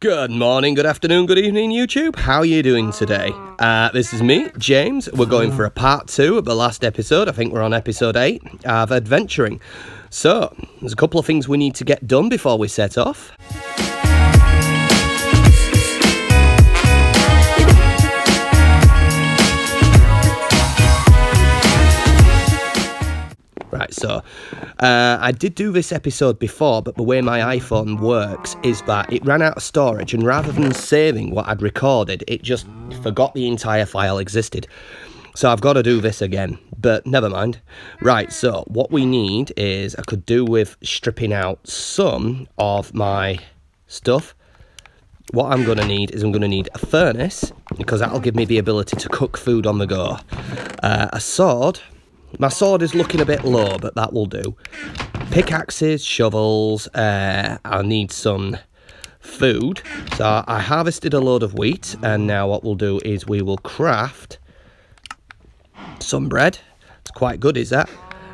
Good morning, good afternoon, good evening, YouTube. How are you doing today? This is me, James. We're going for a part 2 of the last episode. I think we're on episode 8 of adventuring. So, there's a couple of things we need to get done before we set off. Right, so I did do this episode before, but the way my iPhone works is that it ran out of storage, and rather than saving what I'd recorded, it just forgot the entire file existed. So I've got to do this again, but never mind. Right, so what we need is, I could do with stripping out some of my stuff. What I'm going to need is I'm going to need a furnace, because that'll give me the ability to cook food on the go. A sword. My sword is looking a bit low, but that will do. Pickaxes, shovels, I'll need some food. So I harvested a load of wheat, and now what we'll do is we will craft some bread. It's quite good, is that?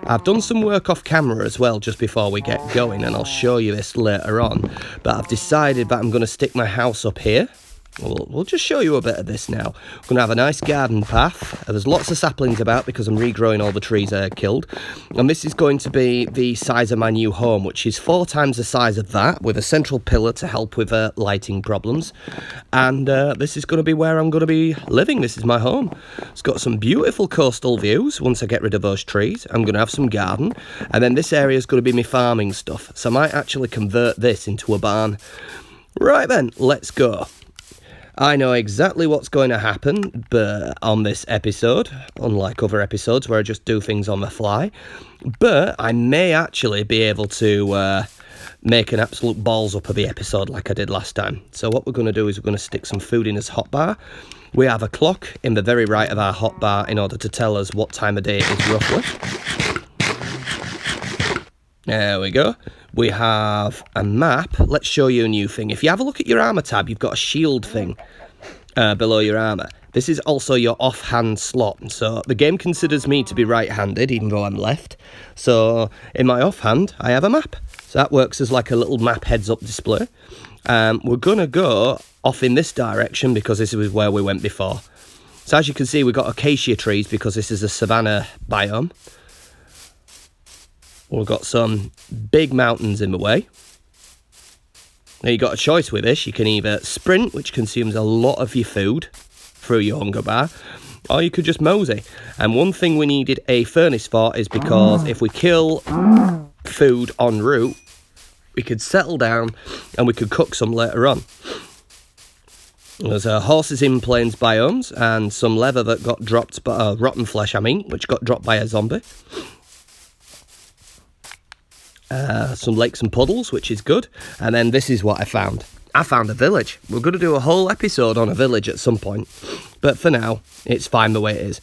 I've done some work off camera as well just before we get going, and I'll show you this later on. But I've decided that I'm going to stick my house up here. We'll just show you a bit of this now. We're going to have a nice garden path. There's lots of saplings about because I'm regrowing all the trees I killed. And this is going to be the size of my new home, which is 4 times the size of that, with a central pillar to help with lighting problems. And this is going to be where I'm going to be living. This is my home. It's got some beautiful coastal views once I get rid of those trees. I'm going to have some garden. And then this area is going to be my farming stuff. So I might actually convert this into a barn. Right then, let's go. I know exactly what's going to happen on this episode, unlike other episodes where I just do things on the fly. But I may actually be able to make an absolute balls up of the episode like I did last time. So what we're going to do is we're going to stick some food in this hotbar. We have a clock in the very right of our hotbar in order to tell us what time of day it is roughly. There we go. We have a map. Let's show you a new thing. If you have a look at your armor tab, you've got a shield thing below your armor. This is also your offhand slot. So the game considers me to be right-handed, even though I'm left. So in my offhand, I have a map. So that works as like a little map heads-up display. We're going to go off in this direction because this is where we went before. So as you can see, we've got acacia trees because this is a savanna biome. We've got some big mountains in the way. Now you've got a choice with this. You can either sprint, which consumes a lot of your food through your hunger bar, or you could just mosey. And one thing we needed a furnace for is because if we kill food en route, we could settle down and we could cook some later on. There's horses in plains biomes and some leather that got dropped, rotten flesh, which got dropped by a zombie. Some lakes and puddles, which is good. And then this is what I found. I found a village. We're going to do a whole episode on a village at some point. But for now, it's fine the way it is.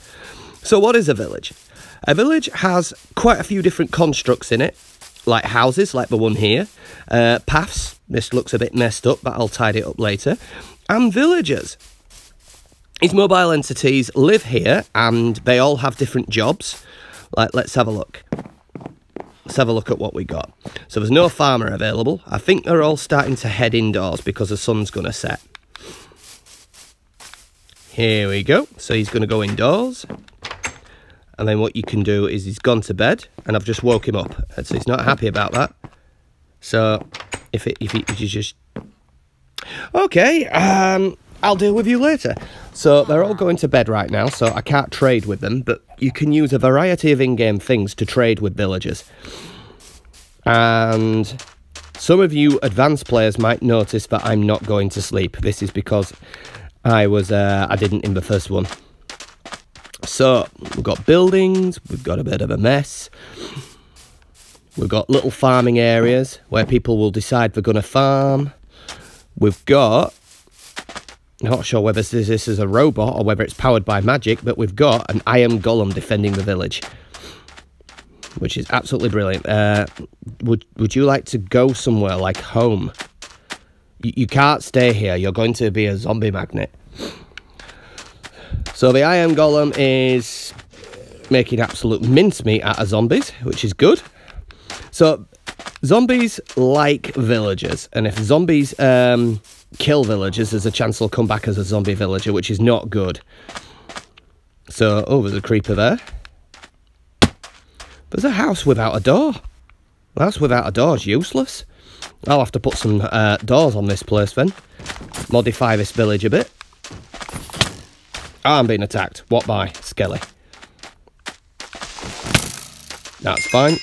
So what is a village? A village has quite a few different constructs in it. Like houses, like the one here. Paths. This looks a bit messed up, but I'll tidy it up later. And villagers. These mobile entities live here, and they all have different jobs. Like, let's have a look. Let's have a look at what we got. So there's no farmer available. I think they're all starting to head indoors because the sun's going to set. Here we go. So he's going to go indoors. And then what you can do is he's gone to bed, and I've just woke him up. And so he's not happy about that. So if you just... Okay, I'll deal with you later. So they're all going to bed right now, so I can't trade with them, but you can use a variety of in-game things to trade with villagers. And some of you advanced players might notice that I'm not going to sleep. This is because I didn't in the first one. So we've got buildings, we've got a bit of a mess. We've got little farming areas where people will decide they're going to farm. We've got... I'm not sure whether this is a robot or whether it's powered by magic, but we've got an iron golem defending the village, which is absolutely brilliant. Would you like to go somewhere like home? You can't stay here. You're going to be a zombie magnet. So the iron golem is making absolute mincemeat out of zombies, which is good. So zombies like villagers, and if zombies kill villagers, there's a chance they'll come back as a zombie villager, which is not good. So, oh, there's a creeper there. There's a house without a door. A house without a door is useless. I'll have to put some doors on this place then. Modify this village a bit. I'm being attacked. What by? Skelly. That's fine.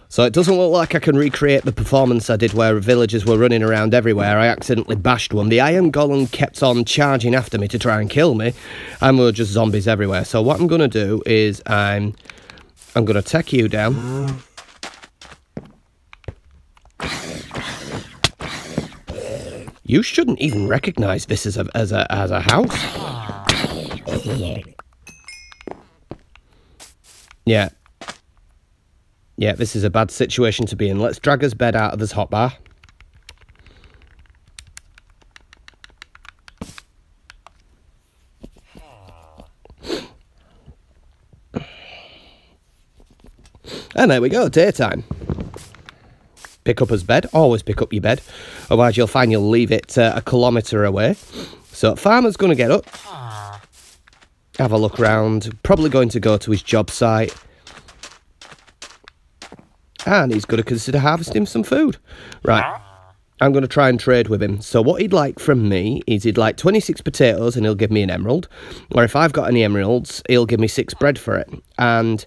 So it doesn't look like I can recreate the performance I did where villagers were running around everywhere. I accidentally bashed one. The iron golem kept on charging after me to try and kill me, and we were just zombies everywhere. So what I'm going to do is I'm going to take you down. You shouldn't even recognise this as a house. Yeah. Yeah, this is a bad situation to be in. Let's drag his bed out of this hotbar. And there we go, daytime. Pick up his bed. Always pick up your bed. Otherwise you'll find you'll leave it a kilometre away. So farmer's going to get up. Have a look around. Probably going to go to his job site. And he's going to consider harvesting some food. Right, I'm going to try and trade with him. So what he'd like from me is he'd like 26 potatoes and he'll give me an emerald. Or if I've got any emeralds, he'll give me 6 bread for it. And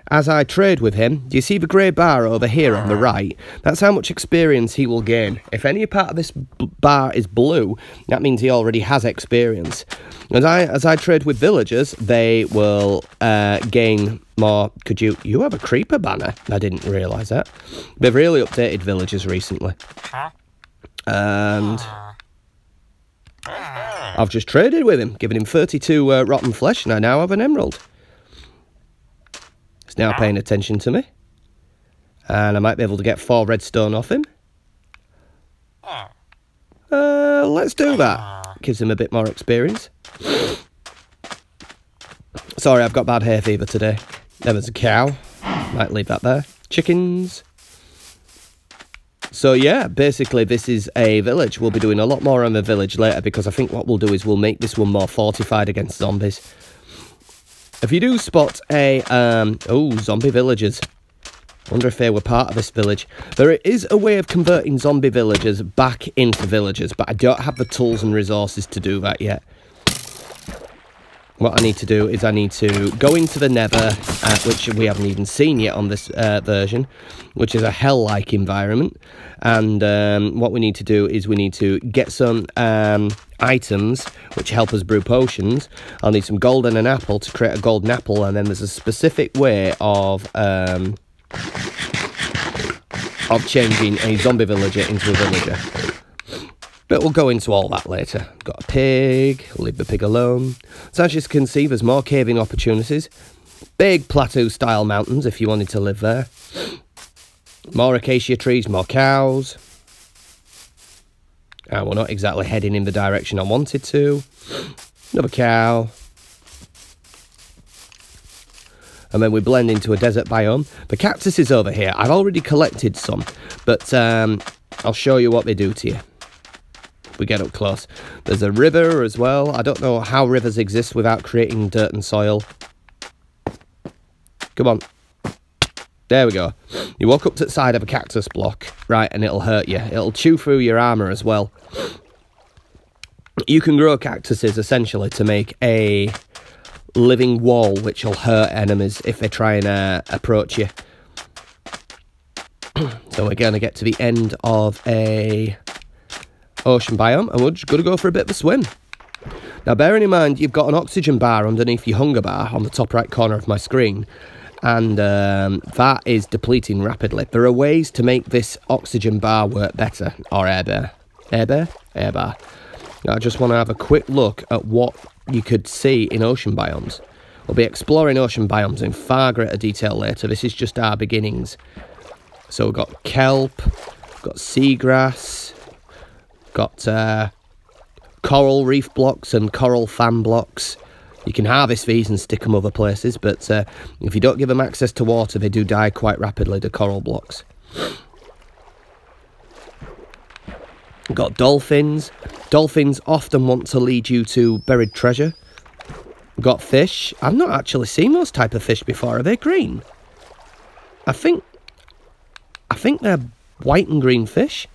as I trade with him, do you see the grey bar over here on the right? That's how much experience he will gain. If any part of this bar is blue, that means he already has experience. As I trade with villagers, they will gain more. You have a creeper banner? I didn't realise that. They've really updated villagers recently. And I've just traded with him, giving him 32 rotten flesh, and I now have an emerald. He's now paying attention to me. And I might be able to get 4 redstone off him. Let's do that. Gives him a bit more experience. Sorry, I've got bad hay fever today. There was a cow. Might leave that there. Chickens. So yeah, basically this is a village. We'll be doing a lot more on the village later because I think what we'll do is we'll make this one more fortified against zombies. If you do spot a, zombie villagers. Wonder if they were part of this village. There is a way of converting zombie villagers back into villagers, but I don't have the tools and resources to do that yet. What I need to do is I need to go into the Nether, which we haven't even seen yet on this version, which is a hell-like environment. And what we need to do is we need to get some items which help us brew potions. I'll need some gold and an apple to create a golden apple, and then there's a specific way of changing a zombie villager into a villager. But we'll go into all that later. Got a pig, leave the pig alone. So as you can see, there's more caving opportunities. Big plateau-style mountains if you wanted to live there. More acacia trees, more cows. And we're not exactly heading in the direction I wanted to. Another cow. And then we blend into a desert biome. The cactus is over here. I've already collected some, but I'll show you what they do to you. We get up close. There's a river as well. I don't know how rivers exist without creating dirt and soil. Come on. There we go. You walk up to the side of a cactus block, right, and it'll hurt you. It'll chew through your armour as well. You can grow cactuses essentially to make a living wall which will hurt enemies if they try and approach you. So we're going to get to the end of a ocean biome, and we're just going to go for a bit of a swim. Now bearing in mind you've got an oxygen bar underneath your hunger bar on the top right corner of my screen, and that is depleting rapidly. There are ways to make this oxygen bar work better, or air bar. Air bar. Now I just want to have a quick look at what you could see in ocean biomes. We'll be exploring ocean biomes in far greater detail later. This is just our beginnings. So we've got kelp, got seagrass, got coral reef blocks and coral fan blocks, You can harvest these and stick them other places, but if you don't give them access to water, they do die quite rapidly, the coral blocks. Got dolphins. Dolphins often want to lead you to buried treasure. Got fish. I've not actually seen those type of fish before. Are they green? I think they're white and green fish.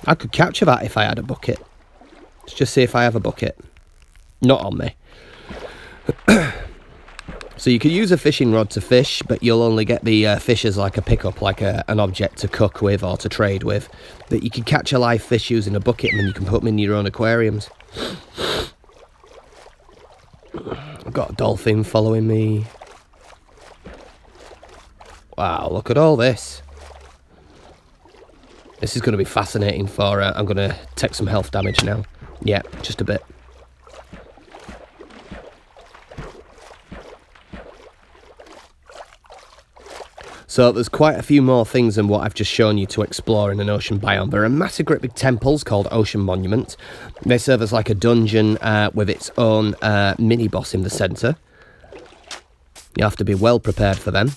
I could capture that if I had a bucket. Let's just see if I have a bucket. Not on me. So you could use a fishing rod to fish, but you'll only get the fish as like a pickup, like an object to cook with or to trade with. But you can catch a live fish using a bucket, and then you can put them in your own aquariums. I've got a dolphin following me. Wow, look at all this. This is going to be fascinating for... I'm going to take some health damage now. Yeah, just a bit. So there's quite a few more things than what I've just shown you to explore in an ocean biome. There are massive great big temples called ocean monuments. They serve as like a dungeon with its own mini-boss in the centre. You have to be well prepared for them.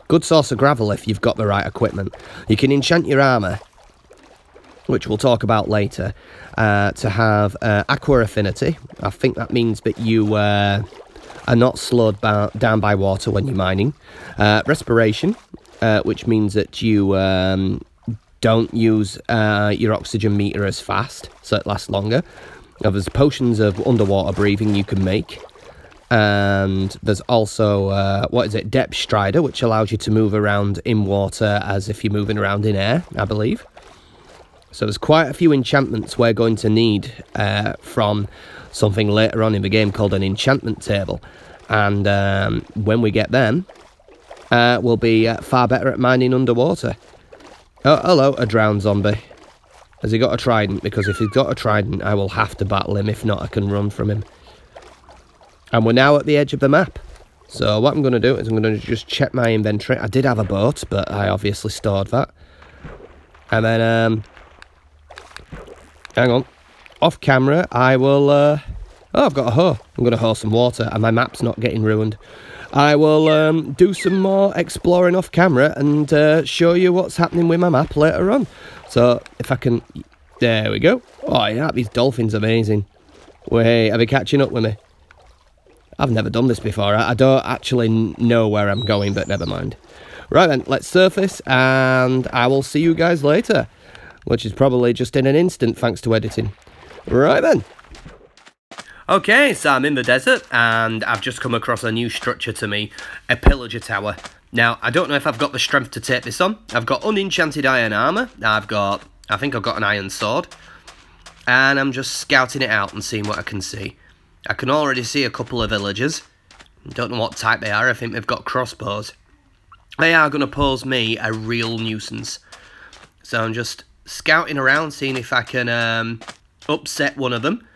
Good source of gravel if you've got the right equipment. You can enchant your armour, which we'll talk about later, to have aqua affinity. I think that means that you... are not slowed down by water when you're mining. Respiration, which means that you don't use your oxygen meter as fast, so it lasts longer. Now, there's potions of underwater breathing you can make. And there's also, Depth Strider, which allows you to move around in water as if you're moving around in air, I believe. So there's quite a few enchantments we're going to need from something later on in the game called an enchantment table. And when we get them, we'll be far better at mining underwater. Oh, hello, a drowned zombie. Has he got a trident? Because if he's got a trident, I will have to battle him. If not, I can run from him. And we're now at the edge of the map. So what I'm going to do is I'm going to just check my inventory. I did have a boat, but I obviously stored that. And then... hang on. Off camera, I will... oh, I've got a hoe. I'm going to hoe some water, and my map's not getting ruined. I will do some more exploring off camera and show you what's happening with my map later on. So, if I can... There we go. Oh, yeah, these dolphins are amazing. Wait, are they catching up with me? I've never done this before. I don't actually know where I'm going, but never mind. Right then, let's surface, and I will see you guys later. Which is probably just in an instant, thanks to editing. Right then. Okay, so I'm in the desert, and I've just come across a new structure to me, a pillager tower. Now, I don't know if I've got the strength to take this on. I've got unenchanted iron armour. I think I've got an iron sword. And I'm just scouting it out and seeing what I can see. I can already see a couple of villagers. Don't know what type they are. I think they've got crossbows. They are going to pose me a real nuisance. So I'm just scouting around, seeing if I can upset one of them.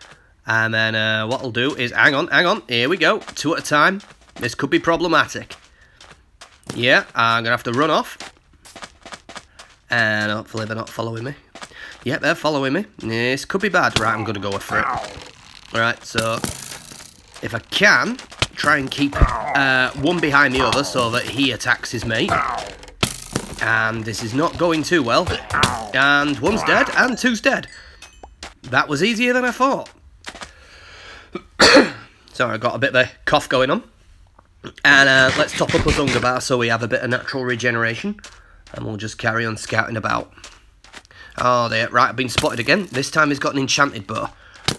And then what I'll do is... Hang on. Here we go. 2 at a time. This could be problematic. Yeah, I'm going to have to run off. And hopefully they're not following me. Yeah, they're following me. This could be bad. Right, I'm going to go for it. Alright, so if I can, try and keep one behind the other so that he attacks his mate. And this is not going too well. And one's dead, and 2's dead. That was easier than I thought. Sorry, I got a bit of a cough going on. And let's top up a hunger bar so we have a bit of natural regeneration. And we'll just carry on scouting about. Oh, there. Right, I've been spotted again. This time he's got an enchanted bow.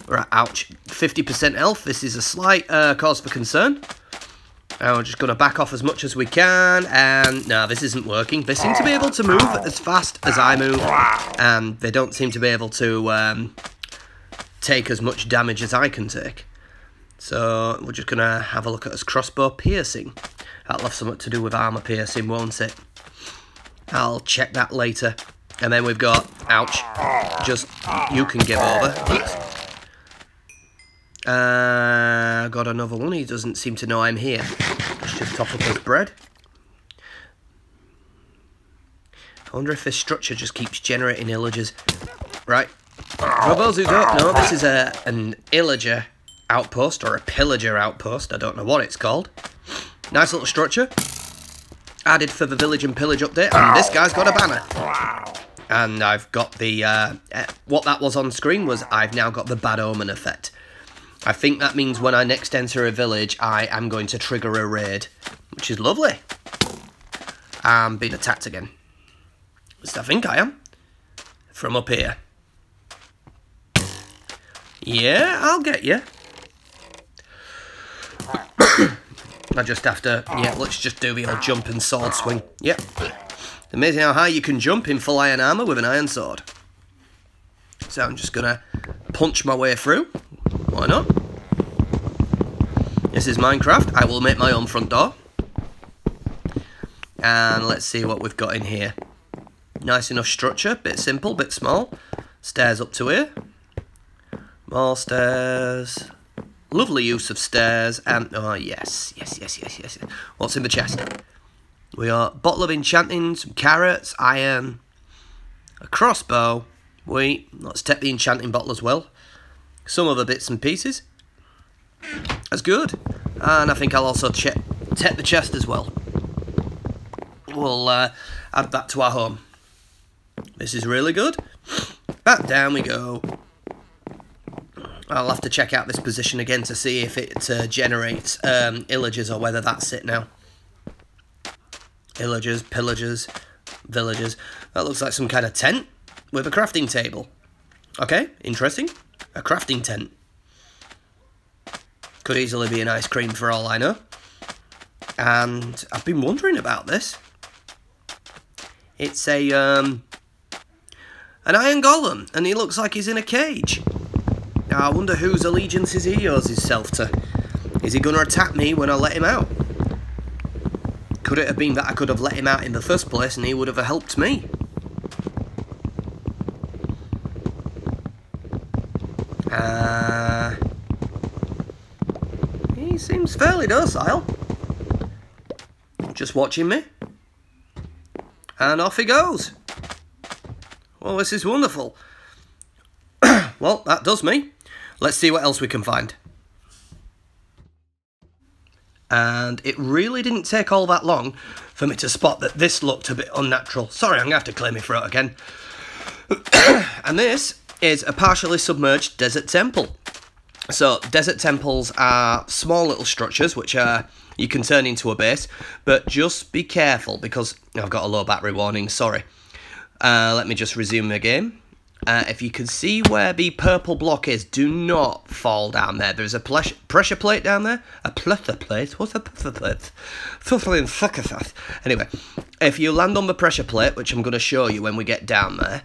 Right, ouch. 50% health. This is a slight cause for concern. And we're just going to back off as much as we can. And no, this isn't working. They seem to be able to move as fast as I move. And they don't seem to be able to take as much damage as I can take. So we're just going to have a look at his crossbow piercing. That'll have something to do with armour piercing, won't it? I'll check that later. And then we've got... Ouch. Just... You can give over. Got another one. He doesn't seem to know I'm here. Let's just top up his bread. I wonder if this structure just keeps generating villagers. Right. For those who don't know, this is an illager outpost, or a pillager outpost, I don't know what it's called. Nice little structure. Added for the Village and Pillage update, and this guy's got a banner. And I've got the, what that was on screen was I've now got the Bad Omen effect. I think that means when I next enter a village, I am going to trigger a raid, which is lovely. I'm being attacked again. At least I think I am. From up here. Yeah, I'll get you. I just have to, yeah, let's just do the old jump and sword swing. Yep. It's amazing how high you can jump in full iron armour with an iron sword. So I'm just going to punch my way through. Why not? This is Minecraft. I will make my own front door. And let's see what we've got in here. Nice enough structure. Bit simple, bit small. Stairs up to here. More stairs. Lovely use of stairs. And, oh, yes. Yes. What's in the chest? We got bottle of enchanting, some carrots, iron, a crossbow. Let's take the enchanting bottle as well. Some other bits and pieces. That's good. And I think I'll also take the chest as well. We'll add that to our home. This is really good. Back down we go. I'll have to check out this position again to see if it generates illagers or whether that's it now. Illagers, pillagers, villagers. That looks like some kind of tent with a crafting table. Okay, interesting. A crafting tent. Could easily be an ice cream for all I know. And I've been wondering about this. It's a an iron golem, and he looks like he's in a cage. Now I wonder whose allegiances he owes himself to. Is he going to attack me when I let him out? Could it have been that I could have let him out in the first place and he would have helped me? He seems fairly docile. Just watching me. And off he goes. Well, this is wonderful. Well, that does me. Let's see what else we can find. And it really didn't take all that long for me to spot that this looked a bit unnatural. Sorry, I'm going to have to clear my throat again. And this is a partially submerged desert temple. So, desert temples are small little structures which you can turn into a base, but just be careful because I've got a low battery warning, sorry. Let me just resume the game. If you can see where the purple block is, do not fall down there. There's a pressure plate down there. A pressure plate? What's a pressure plate? Anyway, if you land on the pressure plate, which I'm going to show you when we get down there,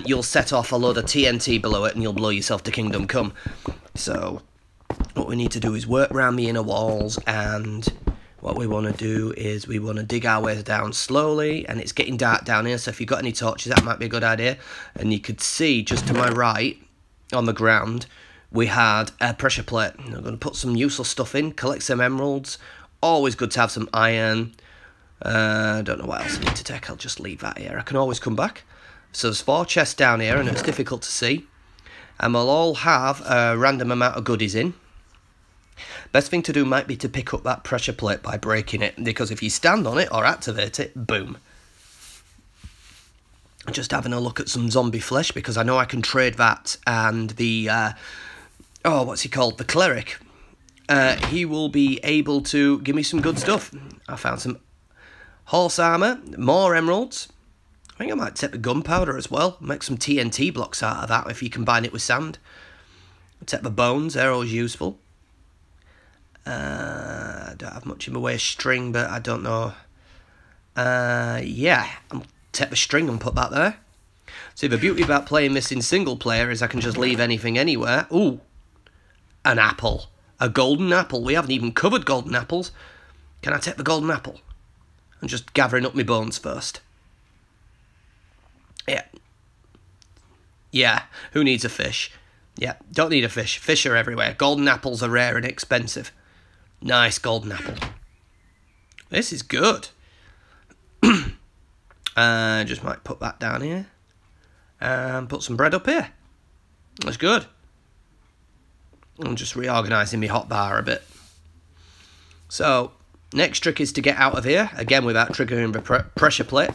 you'll set off a load of TNT below it and you'll blow yourself to kingdom come. So, what we need to do is work around the inner walls, and what we want to do is we want to dig our way down slowly, and it's getting dark down here, so if you've got any torches that might be a good idea. And you could see just to my right on the ground we had a pressure plate. I'm going to put some useful stuff in, collect some emeralds, always good to have some iron. I don't know what else I need to take, I'll just leave that here, I can always come back. So there's 4 chests down here and it's difficult to see, and we'll all have a random amount of goodies in. Best thing to do might be to pick up that pressure plate by breaking it, because if you stand on it or activate it, boom. Just having a look at some zombie flesh, because I know I can trade that, and the, oh, what's he called? The cleric. He will be able to give me some good stuff. I found some horse armour, more emeralds. I think I might take the gunpowder as well, make some TNT blocks out of that if you combine it with sand. Take the bones, they're always useful. I don't have much in the way of string, but I don't know. Yeah, I'll take the string and put that there. See, the beauty about playing this in single player is I can just leave anything anywhere. Ooh, an apple. A golden apple. We haven't even covered golden apples. Can I take the golden apple? I'm just gathering up my bones first. Yeah. Yeah, who needs a fish? Yeah, don't need a fish. Fish are everywhere. Golden apples are rare and expensive. Nice golden apple. This is good. Just might put that down here. And put some bread up here. That's good. I'm just reorganising my hotbar a bit. So, next trick is to get out of here, again without triggering the pressure plate.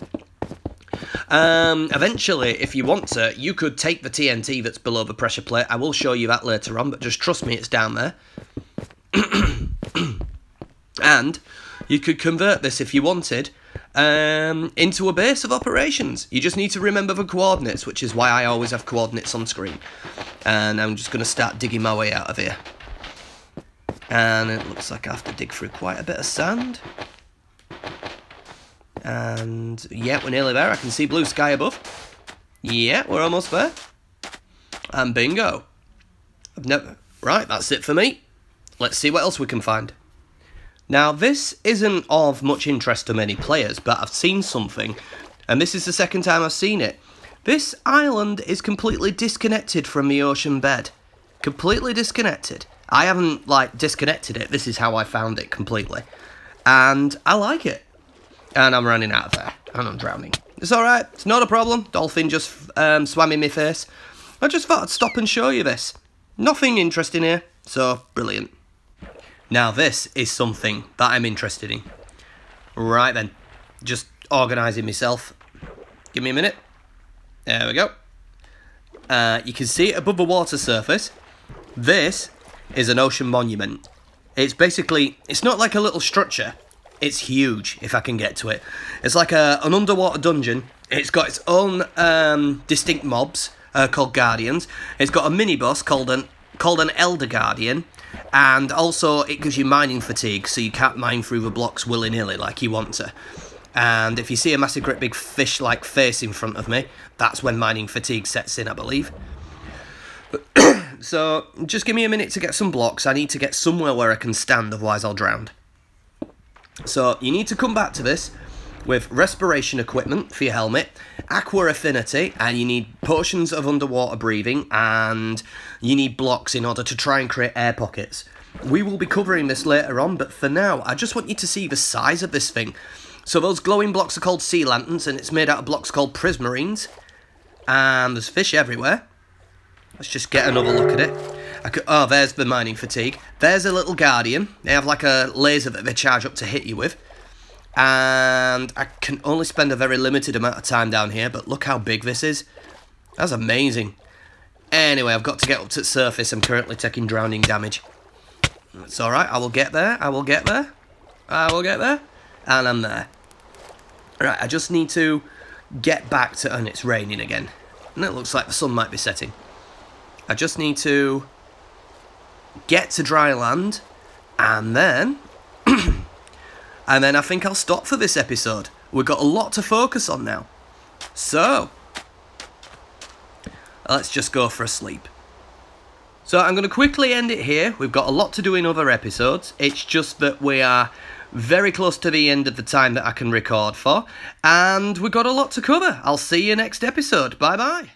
Eventually, if you want to, you could take the TNT that's below the pressure plate. I will show you that later on, but just trust me, it's down there. And you could convert this, if you wanted, into a base of operations. You just need to remember the coordinates, which is why I always have coordinates on screen. And I'm just going to start digging my way out of here. And it looks like I have to dig through quite a bit of sand. And yeah, we're nearly there. I can see blue sky above. Yeah, we're almost there. And bingo. Right, that's it for me. Let's see what else we can find. Now, this isn't of much interest to many players, but I've seen something, and this is the second time I've seen it. This island is completely disconnected from the ocean bed. Completely disconnected. I haven't, like, disconnected it. This is how I found it completely. And I like it. And I'm running out of air, and I'm drowning. It's alright, it's not a problem. Dolphin just swam in my face. I just thought I'd stop and show you this. Nothing interesting here, so brilliant. Now this is something that I'm interested in. Right then, just organising myself. Give me a minute. There we go. You can see it above the water surface. This is an ocean monument. It's basically, it's not like a little structure. It's huge, if I can get to it. It's like an underwater dungeon. It's got its own distinct mobs called Guardians. It's got a mini-boss called an Elder Guardian. And also, it gives you mining fatigue, so you can't mine through the blocks willy-nilly like you want to. And if you see a massive great big fish-like face in front of me, that's when mining fatigue sets in, I believe. So, just give me a minute to get some blocks. I need to get somewhere where I can stand, otherwise I'll drown. So, you need to come back to this with respiration equipment for your helmet, aqua affinity, and you need potions of underwater breathing, and you need blocks in order to try and create air pockets. We will be covering this later on, but for now, I just want you to see the size of this thing. So those glowing blocks are called sea lanterns, and it's made out of blocks called prismarines, and there's fish everywhere. Let's just get another look at it. Oh, there's the mining fatigue. There's a little guardian. They have like a laser that they charge up to hit you with. And I can only spend a very limited amount of time down here, but look how big this is. That's amazing. Anyway, I've got to get up to the surface. I'm currently taking drowning damage. It's alright, I will get there, I will get there. I will get there. And I'm there. Right, I just need to get back to... And it's raining again. And it looks like the sun might be setting. I just need to get to dry land. And then... And then I think I'll stop for this episode. We've got a lot to focus on now. So, let's just go for a sleep. So I'm going to quickly end it here. We've got a lot to do in other episodes. It's just that we are very close to the end of the time that I can record for. And we've got a lot to cover. I'll see you next episode. Bye-bye.